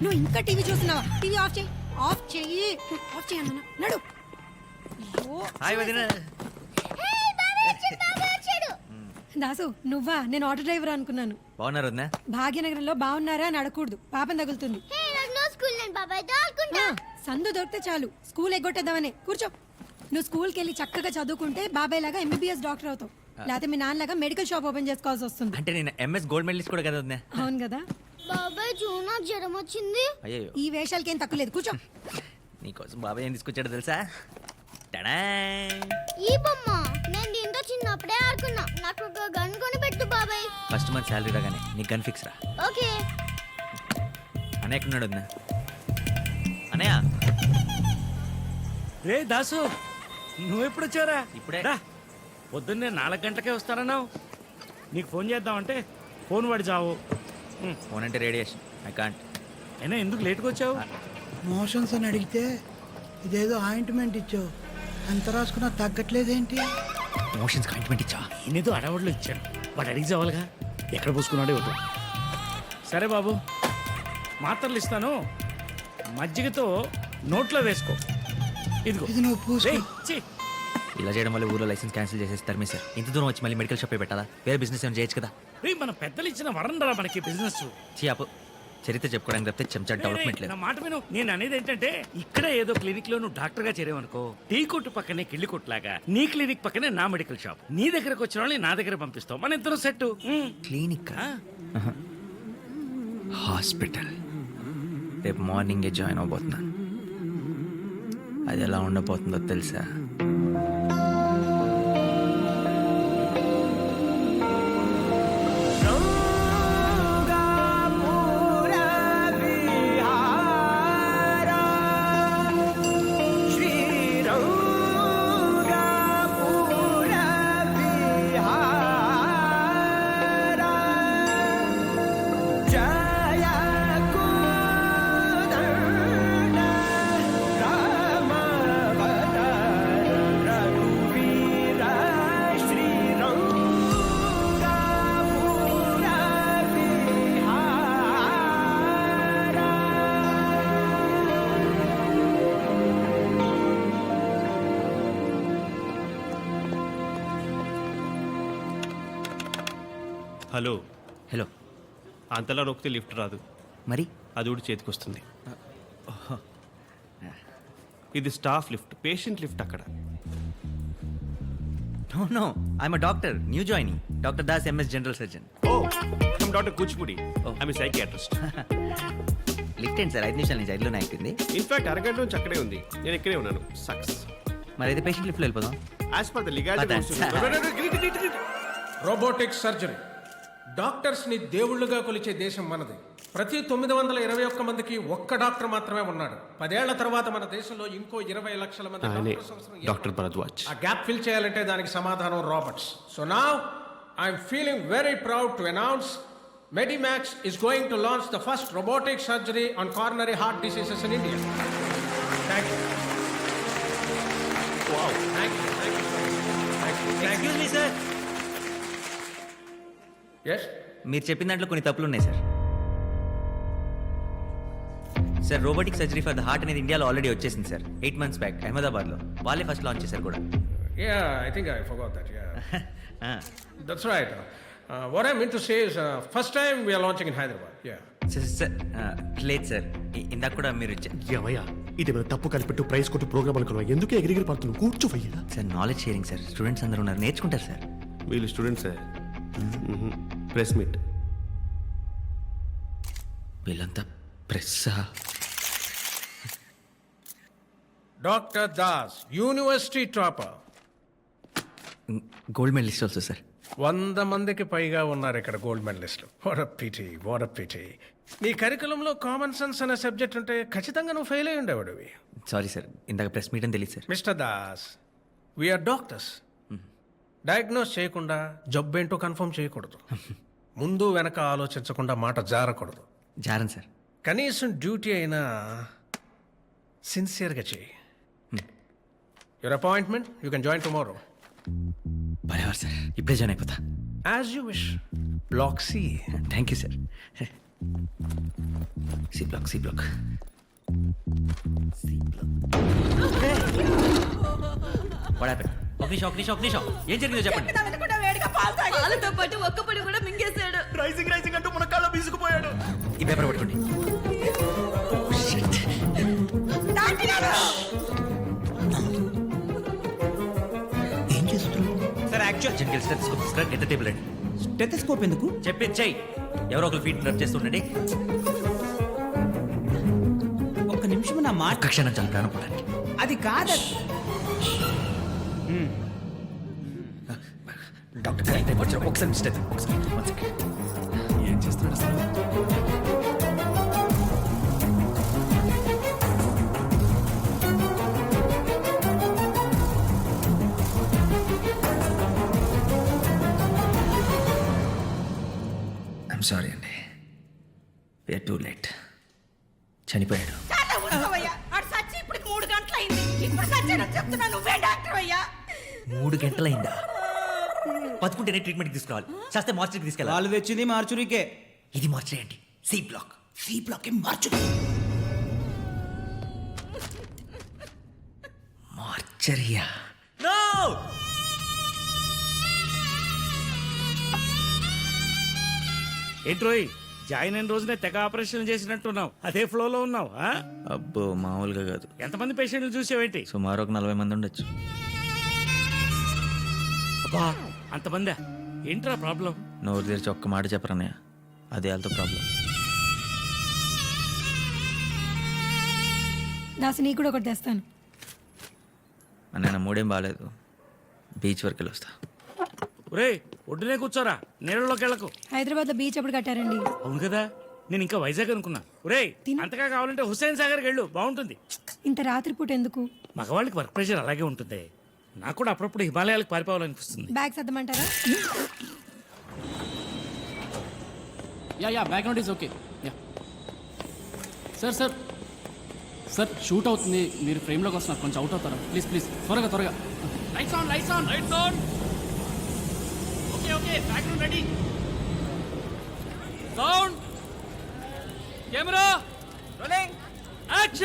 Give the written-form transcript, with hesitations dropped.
నువ్వు ఇంకా టీవీ చూస్తున్నావా? టీవీ ఆఫ్ చేయి, ఆఫ్ చెయ్యి, ఆఫ్ చేయి అన్న. నడు. అయ్యో. హాయ్ వదిన. దాసు నువ్వా? నేను ఆటో డ్రైవర్ అనుకున్నాను. బాగున్నారు వదిన? భాగ్యనగరంలో బాగున్నారా అని అడగకూడదు, పాపం తగులుతుంది. సందు దొరికితే చాలు స్కూల్ ఎగ్గొట్టేద్దామని. కూర్చో. నువ్వు స్కూల్కి వెళ్ళి చక్కగా చదువుకుంటే బాబాయ్ లాగా ఎంబీబీఎస్ డాక్టర్ అవుతావు, లేకపోతే మీ నాన్నలాగా మెడికల్ షాప్ ఓపెన్ చేసుకోవాల్సి వస్తుంది. అంటే నేను ఎంఎస్ గోల్డ్ మెడలిస్ట్ కూడా కదా వదిన? అవును కదా. బాబాయ్ జూనా జ్వరం వచ్చింది. అయ్యో, ఈ వేషాలకి ఏం తక్కువ లేదు. కూర్చో. నీకోసం బాబాయ్ ఏం తీసుకొచ్చాడో తెలుసా? టడా! ఈ బొమ్మ నేను దీంతో చిన్నప్పుడే ఆడుకున్నా. నాకు ఒక గన్ కొని పెట్టు బాబాయ్. ఫస్ట్ మంత్ శాలరీ రాగానే నీకు గన్ ఫిక్స్ రా. ఓకే. అన్నయ్య ఎక్కడున్నాడు వదిన? అన్నయ్య రే దాసు, నువ్వెప్పుడు వచ్చారా? ఇప్పుడే. పొద్దున్నే 4 గంటలకే వస్తానన్నావు. నీకు ఫోన్ చేద్దామంటే ఫోన్ వాడి చావు. ఫోన్ అంటే రేడియేషన్, ఐ కాంట్. అయినా ఎందుకు లేట్గా వచ్చావు? మోషన్స్ అని అడిగితే ఇదేదో ఆయింట్మెంట్ ఇచ్చావు, ఎంత రాసుకున్నా తగ్గట్లేదేంటి? మోషన్స్ కాంట్మెంట్ ఇచ్చా? నేనేదో అడవాడులో ఇచ్చాను, వాడు అడిగి చావాలిగా. ఎక్కడ పూసుకున్నాడే వద్దు. సరే బాబు, మాత్రలు ఇస్తాను, మజ్జిగతో నోట్లో వేసుకో. ఇదిగో. ఇది నువ్వు పూసుకో. రేయ్, ఛీ. ఇలా చేయడం వల్ల ఊర్లో లైసెన్స్ క్యాన్సిల్ చేసేస్తారు మీ సార్. ఇంత దూరం వచ్చి మళ్ళీ మెడికల్ షాప్ పెట్టాలా? వేరే బిజినెస్ ఏమైనా చేయొచ్చు కదా. రేయ్, మన పెద్దలు ఇచ్చిన వరం రా మనకి బిజినెస్. అప్పు చరిత్ర చెప్పుకోవడానికి తప్పితే చెంచా డెవలప్మెంట్ లేదు. నా మాట విను. నేను అనేది ఏంటంటే, ఇక్కడే ఏదో క్లినిక్ లో నువ్వు డాక్టర్ గా చేరేవనుకో, టీ కొట్టు పక్కనే కిళ్ళి కొట్టులాగా నీ క్లినిక్ పక్కనే నా మెడికల్ షాప్. నీ దగ్గరకు వచ్చిన వాళ్ళని నా దగ్గర పంపిస్తావు, మన ఇద్దరం సెట్. క్లినిక్, హాస్పిటల్ రేపు మార్నింగే జాయిన్ అవబోతున్నాను. అది ఎలా ఉండబోతుందో తెలుసా? హలో. హలో. అంతలా నొక్కితే లిఫ్ట్ రాదు, మరి అది కూడా చేతికి వస్తుంది. ఇది స్టాఫ్ లిఫ్ట్, పేషెంట్ లిఫ్ట్ అక్కడ. No no, I'm doctor, new joining. Doctor Das, MS general surgeon. Oh, I'm doctor Kuchipudi, I'm psychiatrist. Lift ఏంటి సార్? 5 నిమిషాల నుంచి 5లోనే అయిపోయింది. ఇన్ఫాక్ట్ అరగంట నుంచి అక్కడే ఉంది, నేను ఇక్కడే ఉన్నాను. సక్సెస్. మరి అయితే పేషెంట్ లిఫ్ట్లో వెళ్ళిపోదాం. As per the legality. Robotic surgery. డాక్టర్స్ని దేవుళ్ళుగా కొలిచే దేశం మనది. ప్రతి 921 మందికి ఒక్క డాక్టర్ మాత్రమే ఉన్నాడు. 10 ఏళ్ల తర్వాత మన దేశంలో ఇంకో 20 లక్షల మంది డాక్టర్స్ అవసరం. డాక్టర్ భరద్వాజ్. ఆ గ్యాప్ ఫిల్ చేయాలంటే దానికి సమాధానం robots. So now I'm feeling very proud to announce Medimax is going to launch the first robotic surgery on coronary heart diseases in India. Thank you. Wow. Thank you. Thank you so much. Thank you. Excuse me sir. Yes? మీరు చెప్పిన దాంట్లో కొన్ని తప్పులు ఉన్నాయి sir. Sir, robotic surgery for the heart అనేది ఇండియాలో already వచ్చేసింది sir. 8 months back అహ్మదాబాద్లో. వాళ్ళే ఫస్ట్ లాంచ్ చేశారు కూడా. Yeah, I think I forgot that. Yeah. That's right. What I meant to say is, first time we are launching in Hyderabad. Yeah. Sir లేదు sir, ఇందాక కూడా మీరు ఏమయ్యా, ఇదేమైనా తప్పు కనిపెట్టు ప్రైజ్ కొట్టు ప్రోగ్రామ్ అనుకున్నావా? ఎందుకు ఎగిరిగిరి పడుతున్నావు? కూర్చోవయ్యా. Sir, knowledge sharing sir. Students అందరూ ఉన్నారు, నేర్చుకుంటారు సార్. వీళ్ళు స్టూడెంట్సే. Press meet. వీళ్ళంతా ప్రెస్సా? Dr. Das, university topper. Gold medalist also sir. 100 మందికి పైగా ఉన్నారు ఇక్కడ గోల్డ్ మెడలిస్టులు. What a pity. నీ కరికులంలో కామన్ సెన్స్ అనే సబ్జెక్ట్ ఉంటే ఖచ్చితంగా నువ్వు ఫెయిల్ అయి ఉండేవాడివి. సారీ సార్, ఇందాక ప్రెస్ మీట్ అని తెలియదు sir. Mister Das, we are doctors. Diagnose చేయకుండా జబ్బేంటో కన్ఫర్మ్ చేయకూడదు. ముందు వెనక ఆలోచించకుండా మాట జారకూడదు. జారన్ సార్. కనీసం డ్యూటీ అయినా సిన్సియర్గా చేయి. Your appointment, you can join tomorrow. భలేవారు సార్, ఇప్పుడే జాయిన్ అయిపోతా. As you wish. Block C. Thank you sir. C block C block. ఒక నిమిషం ఏం జరిగిందో చెప్పండి. పాలతో పాటు ఒక్క పొడి కూడా మింగేశాడు. రైసింగ్ అంటూ మన కాళ్ళ బీసుకుపోయాడు. ఈ పేపర్ పట్టుకోండి. ఏం చేస్తున్నావు? సార్ యాక్చువల్ జనరల్ స్టెథోస్కోప్ తీసుకురా. ఎంత టేబుల్ అండి. స్టెథోస్కోప్ ఎందుకు? చెప్పించాయి. ఎవరో ఒకరు ఫీట్ రబ్ చేస్తుండండి. ఒక్క నిమిషం నా మాట. ఒక్క క్షణం చాలా ప్రాణం పోవడానికి. అది కాదు. డాక్టర్ కరెక్ట్ టైం వచ్చారు. ఒకసారి మిస్టర్ ఒకసారి ఏం చేస్తున్నాడు అసలు? ఐఎమ్ సారీ అండి. We are too late. చనిపోయాడు. ఆడు సచ్చి ఇప్పుడు 3 గంటలు అయింది. ఇప్పుడు సచ్చాడని చెప్తున్నా, నువ్వే డాక్టర్ అయ్యా. 3 గంటలైందా? బతుకుంటేనే ట్రీట్మెంట్కి తీసుకురావాలి. చేస్తే మార్చరీకి తీసుకెళ్ళాలి. వాళ్ళు తెచ్చింది మార్చురికే. ఇది మార్చరీ అండి. C block. సి బ్లాక్ ఏం మార్చురి. మార్చరియా? నో! ఏంట్రోయ్, జాయిన్ అయిన రోజునే తెగ ఆపరేషన్ చేసినట్టున్నావు. అదే ఫ్లోలో ఉన్నావు. అబ్బో మామూలుగా కాదు. ఎంతమంది పేషెంట్లు చూసావేంటి? సుమారు ఒక 40 మంది ఉండొచ్చు. అబ్బా, అంతమందా? ఏంట్రా ప్రాబ్లం? నోరు తెరిచి ఒక్క మాట చెప్పరన్నయ్య. అదే వాళ్ళతో ప్రాబ్లం. దాసి నీకు కూడా ఒకటి తెస్తాను. అన్నయ్య నా మూడేం బాగాలేదు. బీచ్ వరకు వెళ్ళి వస్తా. ఒరే, ఒడ్డునే కూర్చోరా, నీళ్ళలోకి వెళ్ళకు. హైదరాబాద్ లో బీచ్ ఎప్పుడు కట్టారండి? అవును కదా, నేను ఇంకా వైజాగ్ అనుకున్నా. ఒరే, అంతగా కావాలంటే హుస్సేన్ సాగర్కి వెళ్ళు, బాగుంటుంది. ఇంత రాత్రిపూట ఎందుకు? మగవాళ్ళకి వర్క్ ప్రెషర్ అలాగే ఉంటుంది. నాకు కూడా అప్పుడప్పుడు హిమాలయాలకు పారిపోవాలనిపిస్తుంది. బ్యాగ్ సర్దమంటారా? Yeah background is okay. Yeah sir shoot అవుతుంది. మీరు ఫ్రేమ్లోకి వస్తున్నారు, కొంచెం అవుట్ అవుతారా? ప్లీజ్ త్వరగా. Lights on. Okay background ready. Sound camera rolling action.